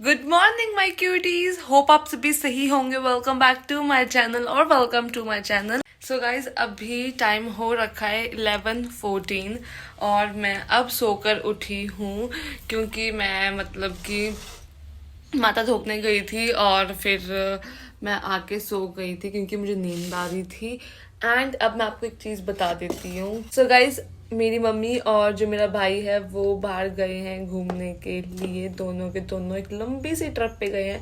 Good morning my cuties, hope आप सभी सही होंगे। Welcome back to my channel और welcome to my channel. So guys, अभी टाइम हो रखा है 11:14 और मैं अब सोकर उठी हूँ क्योंकि मैं मतलब कि माथा धोकने गई थी और फिर मैं आके सो गई थी क्योंकि मुझे नींद आ रही थी। एंड अब मैं आपको एक चीज़ बता देती हूँ। सो गाइज, मेरी मम्मी और जो मेरा भाई है वो बाहर गए हैं घूमने के लिए। दोनों के दोनों एक लंबी सी ट्रिप पे गए हैं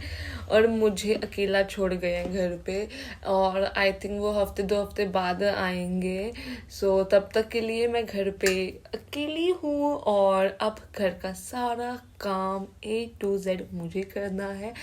और मुझे अकेला छोड़ गए हैं घर पे। और आई थिंक वो हफ्ते 2 हफ्ते बाद आएंगे। सो तब तक के लिए मैं घर पे अकेली हूँ और अब घर का सारा काम A to Z मुझे करना है,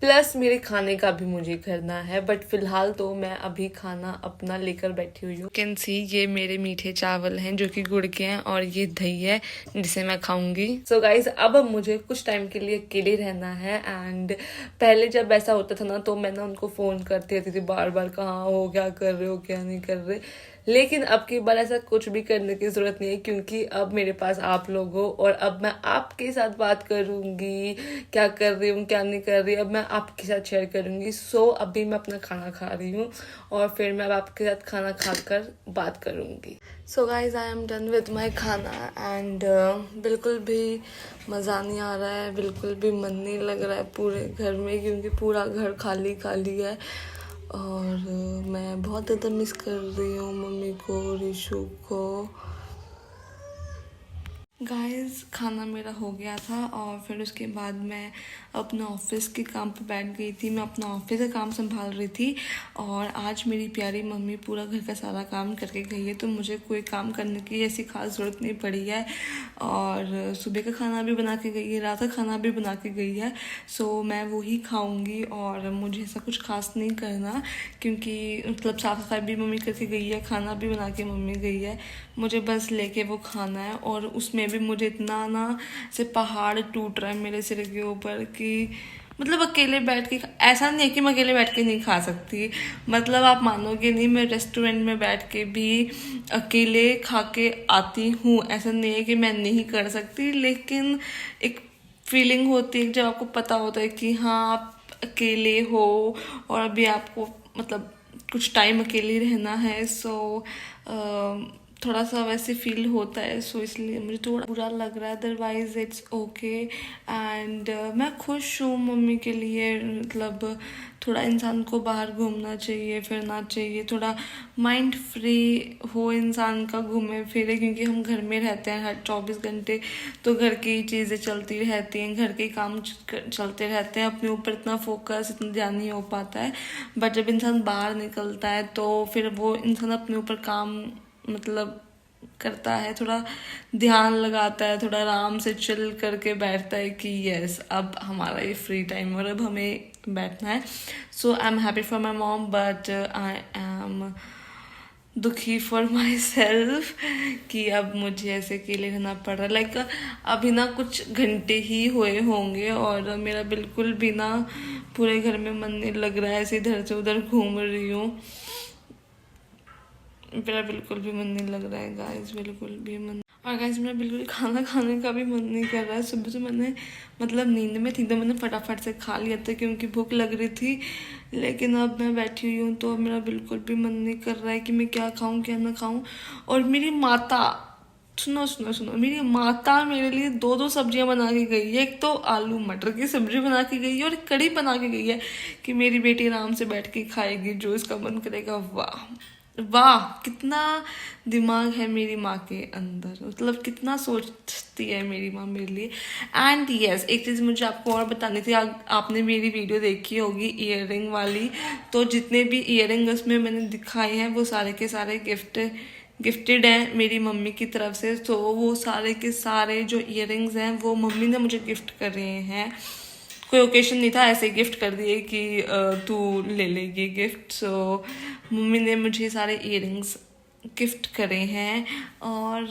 प्लस मेरे खाने का भी मुझे करना है। बट फिलहाल तो मैं अभी खाना अपना लेकर बैठी हुई हूँ। कैन सी, ये मेरे मीठे चावल हैं जो कि गुड़ के हैं और ये दही है जिसे मैं खाऊंगी। सो गाइज, अब मुझे कुछ टाइम के लिए अकेले रहना है। एंड पहले जब ऐसा होता था ना तो मैं ना उनको फोन करती रहती थी बार बार, कहाँ हो, क्या कर रहे हो, क्या नहीं कर रहे। लेकिन अब की बार ऐसा कुछ भी करने की जरूरत नहीं है क्योंकि अब मेरे पास आप लोग हो और अब मैं आपके साथ बात करूंगी, क्या कर रही हूँ क्या नहीं कर रही, अब मैं आपके साथ शेयर करूंगी। सो अभी मैं अपना खाना खा रही हूँ और फिर मैं अब आपके साथ खाना खाकर बात करूंगी। So guys, I am done with my खाना एंड बिल्कुल भी मज़ा नहीं आ रहा है, बिल्कुल भी मन नहीं लग रहा है पूरे घर में क्योंकि पूरा घर खाली खाली है। और मैं बहुत ज़्यादा मिस कर रही हूँ मम्मी को, रिशु को। गाइस, खाना मेरा हो गया था और फिर उसके बाद मैं अपना ऑफिस के काम पे बैठ गई थी। मैं अपना ऑफिस का काम संभाल रही थी और आज मेरी प्यारी मम्मी पूरा घर का सारा काम करके गई है तो मुझे कोई काम करने की ऐसी खास ज़रूरत नहीं पड़ी है। और सुबह का खाना भी बना के गई है, रात का खाना भी बना के गई है। सो मैं वही खाऊंगी और मुझे ऐसा कुछ खास नहीं करना क्योंकि मतलब साफ सफाई भी मम्मी करके गई है, खाना भी बना के मम्मी गई है। मुझे बस लेके वो खाना है और उसमें भी मुझे इतना ना से पहाड़ टूट रहा है मेरे सिर के ऊपर कि मतलब अकेले बैठ के, ऐसा नहीं है कि मैं अकेले बैठ के नहीं खा सकती, मतलब आप मानोगे नहीं, मैं रेस्टोरेंट में बैठ के भी अकेले खा के आती हूँ। ऐसा नहीं है कि मैं नहीं कर सकती, लेकिन एक फीलिंग होती है जब आपको पता होता है कि हाँ आप अकेले हो और अभी आपको मतलब कुछ टाइम अकेले रहना है। सो थोड़ा सा वैसे फील होता है। सो इसलिए मुझे थोड़ा बुरा लग रहा है, अदरवाइज इट्स ओके। एंड मैं खुश हूँ मम्मी के लिए। मतलब थोड़ा इंसान को बाहर घूमना चाहिए, फिरना चाहिए, थोड़ा माइंड फ्री हो इंसान का, घूमे फिरे, क्योंकि हम घर में रहते हैं हर 24 घंटे तो घर की चीज़ें चलती रहती हैं, घर के काम चलते रहते हैं, अपने ऊपर इतना फोकस इतना ध्यान नहीं हो पाता है। बट जब इंसान बाहर निकलता है तो फिर वो इंसान अपने ऊपर काम मतलब करता है, थोड़ा ध्यान लगाता है, थोड़ा आराम से चिल करके बैठता है कि यस अब हमारा ये फ्री टाइम और अब हमें बैठना है। So I am happy for my mom but I am दुखी फॉर माई सेल्फ कि अब मुझे ऐसे अकेले रहना पड़ रहा है। लाइक अभी ना कुछ घंटे ही हुए होंगे और मेरा बिल्कुल भी ना पूरे घर में मन नहीं लग रहा है, ऐसे इधर से उधर घूम रही हूँ, मेरा बिल्कुल भी मन नहीं लग रहा है गाइस, बिल्कुल भी मन। और गाइस, मेरा बिल्कुल खाना खाने का भी मन नहीं कर रहा है। सुबह से मैंने मतलब नींद में थी तो मैंने फटाफट से खा लिया था क्योंकि भूख लग रही थी, लेकिन अब मैं बैठी हुई हूँ तो मेरा बिल्कुल भी मन नहीं कर रहा है कि मैं क्या खाऊँ क्या ना खाऊँ। और मेरी माता, सुनो सुनो सुनो, मेरी माता मेरे लिए 2 2 सब्जियां बना के गई है। एक तो आलू मटर की सब्जी बना के गई है और कढ़ी बना के गई है कि मेरी बेटी आराम से बैठ के खाएगी जो इसका मन करेगा। वाह वाह, कितना दिमाग है मेरी माँ के अंदर, मतलब कितना सोचती है मेरी माँ मेरे लिए। एंड यस, एक चीज़ मुझे आपको और बतानी थी। आपने मेरी वीडियो देखी होगी ईयरिंग वाली, तो जितने भी ईयरिंग उसमें मैंने दिखाए हैं वो सारे के सारे गिफ्टेड हैं मेरी मम्मी की तरफ से। तो वो सारे के सारे जो ईयरिंग्स हैं वो मम्मी ने मुझे गिफ्ट कर रहे हैं, कोई ओकेशन नहीं था, ऐसे गिफ्ट कर दिए कि तू ले लेगी गिफ्ट। सो मम्मी ने मुझे सारे ईयरिंग्स गिफ्ट करे हैं। और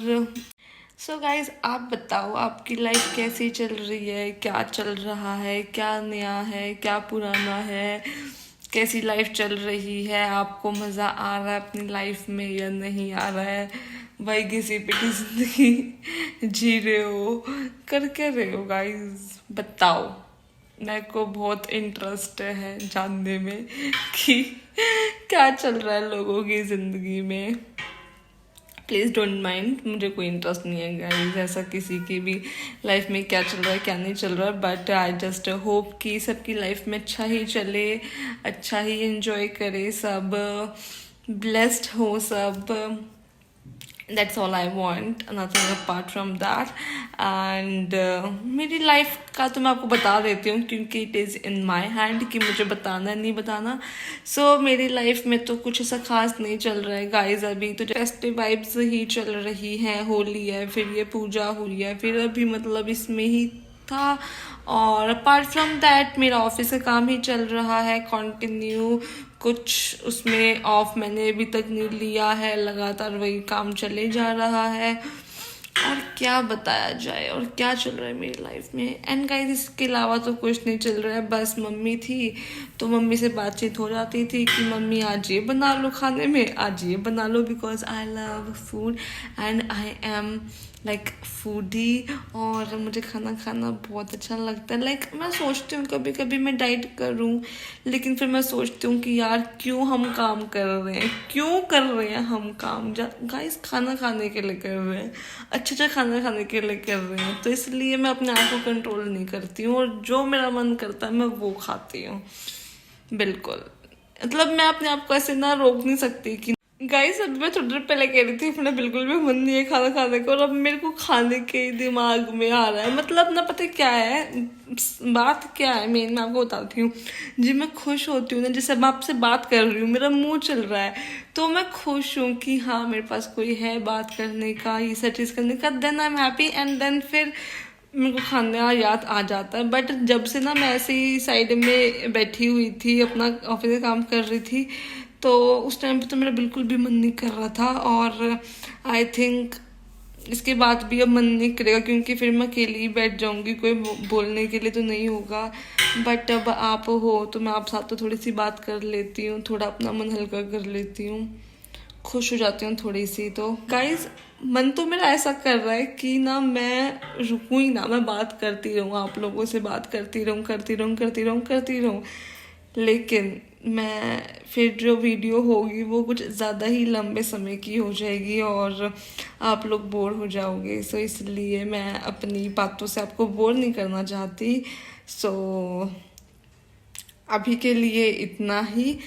सो गाइज, आप बताओ आपकी लाइफ कैसी चल रही है, क्या चल रहा है, क्या नया है, क्या पुराना है, कैसी लाइफ चल रही है, आपको मज़ा आ रहा है अपनी लाइफ में या नहीं आ रहा है, भाई घिसी पिटी जिंदगी जी रहे हो, कर क्या रहे हो गाइज, बताओ। मेरे को बहुत इंटरेस्ट है जानने में कि क्या चल रहा है लोगों की ज़िंदगी में। प्लीज़ डोंट माइंड, मुझे कोई इंटरेस्ट नहीं है गाइस ऐसा किसी की भी लाइफ में क्या चल रहा है क्या नहीं चल रहा है, बट आई जस्ट होप कि सबकी लाइफ में अच्छा ही चले, अच्छा ही एंजॉय करे सब, ब्लेस्ड हो सब। That's all I want, nothing apart from that. And मेरी लाइफ का तो मैं आपको बता देती हूँ क्योंकि it is in my hand कि मुझे बताना नहीं बताना। मेरी लाइफ में तो कुछ ऐसा खास नहीं चल रहा है गाइज। अभी तो फेस्टिव वाइब्स ही चल रही हैं, होली है, फिर ये पूजा हुई है, फिर अभी मतलब इसमें ही था। और अपार्ट फ्रॉम दैट मेरा ऑफिस का काम ही चल रहा है कंटिन्यू, कुछ उसमें ऑफ मैंने अभी तक नहीं लिया है, लगातार वही काम चले जा रहा है। और क्या बताया जाए और क्या चल रहा है मेरी लाइफ में। एंड गाइस इसके अलावा तो कुछ नहीं चल रहा है, बस मम्मी थी तो मम्मी से बातचीत हो जाती थी कि मम्मी आज ये बना लो खाने में, आज ये बना लो, because I love food and I am like foodie और मुझे खाना खाना बहुत अच्छा लगता है। लाइक मैं सोचती हूँ कभी कभी मैं डाइट करूँ, लेकिन फिर मैं सोचती हूँ कि यार क्यों हम काम कर रहे हैं, क्यों कर रहे हैं हम काम। गाइस खाना खाने के लिए कर रहे हैं, अच्छा खाना खाने के लिए कर रहे हैं, तो इसलिए मैं अपने आप को कंट्रोल नहीं करती हूँ और जो मेरा मन करता है मैं वो खाती हूँ। बिल्कुल, मतलब मैं अपने आप को ऐसे ना रोक नहीं सकती कि गाइस अभी मैं थोड़ी देर पहले कह रही थी अपना बिल्कुल भी मन नहीं है खाना खाने को, और अब मेरे को खाने के दिमाग में आ रहा है। मतलब ना पता क्या है बात, क्या है मेन मैं आपको बताती हूँ। जी मैं खुश होती हूँ ना, जैसे मैं आपसे बात कर रही हूँ, मेरा मुंह चल रहा है तो मैं खुश हूँ कि हाँ मेरे पास कोई है बात करने का, ये सब चीज़ करने का, then I am happy and then फिर मेरे को खाना याद आ जाता है। बट जब से ना मैं ऐसे ही साइड में बैठी हुई थी, अपना ऑफिस का काम कर रही थी, तो उस टाइम पे तो मेरा बिल्कुल भी मन नहीं कर रहा था। और आई थिंक इसके बाद भी अब मन नहीं करेगा क्योंकि फिर मैं अकेली ही बैठ जाऊंगी, कोई बोलने के लिए तो नहीं होगा। बट अब आप हो तो मैं आप साथ तो थोड़ी सी बात कर लेती हूँ, थोड़ा अपना मन हल्का कर लेती हूँ, खुश हो जाती हूँ थोड़ी सी। तो गाइज मन तो मेरा ऐसा कर रहा है कि ना मैं रुकूँ ही ना, मैं बात करती रहूँ, आप लोगों से बात करती रहूँ करती रहूँ करती रहूँ करती रहूँ, लेकिन मैं फिर जो वीडियो होगी वो कुछ ज़्यादा ही लंबे समय की हो जाएगी और आप लोग बोर हो जाओगे। सो इसलिए मैं अपनी बातों से आपको बोर नहीं करना चाहती। सो अभी के लिए इतना ही।